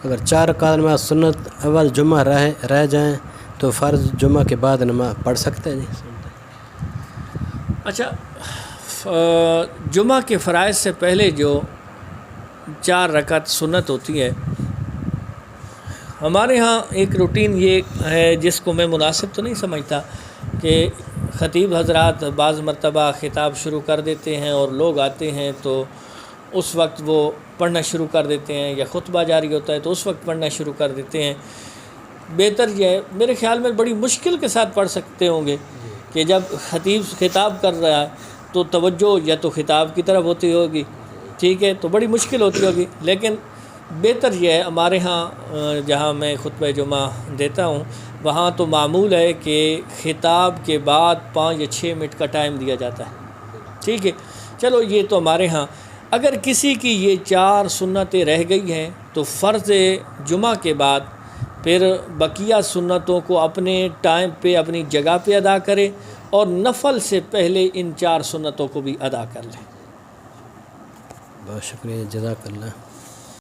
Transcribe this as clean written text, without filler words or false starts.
اگر 4 رکعت نماز سنت اول جمعہ رہ جائیں تو فرض جمعہ کے بعد نماز پڑھ سکتے ہیں جی؟ اچھا، جمعہ کے فرائض سے پہلے جو 4 رکعت سنت ہوتی ہے، ہمارے ہاں ایک روٹین یہ ہے جس کو میں مناسب تو نہیں سمجھتا کہ خطیب حضرات بعض مرتبہ خطاب شروع کر دیتے ہیں اور لوگ آتے ہیں تو اس وقت وہ پڑھنا شروع کر دیتے ہیں، یا خطبہ جاری ہوتا ہے تو اس وقت پڑھنا شروع کر دیتے ہیں۔ بہتر یہ ہے، میرے خیال میں بڑی مشکل کے ساتھ پڑھ سکتے ہوں گے کہ جب خطیب خطاب کر رہا ہے تو توجہ یا تو خطاب کی طرف ہوتی ہوگی، ٹھیک ہے، تو بڑی مشکل ہوتی ہوگی، لیکن بہتر یہ ہے ہمارے ہاں جہاں میں خطبہ جمعہ دیتا ہوں وہاں تو معمول ہے کہ خطاب کے بعد 5 یا 6 منٹ کا ٹائم دیا جاتا ہے، ٹھیک ہے۔ چلو یہ تو ہمارے ہاں، اگر کسی کی یہ 4 سنتیں رہ گئی ہیں تو فرض جمعہ کے بعد پھر بقیہ سنتوں کو اپنے ٹائم پہ اپنی جگہ پہ ادا کرے اور نفل سے پہلے ان 4 سنتوں کو بھی ادا کر لیں۔ بہت شکریہ، جزاک اللہ۔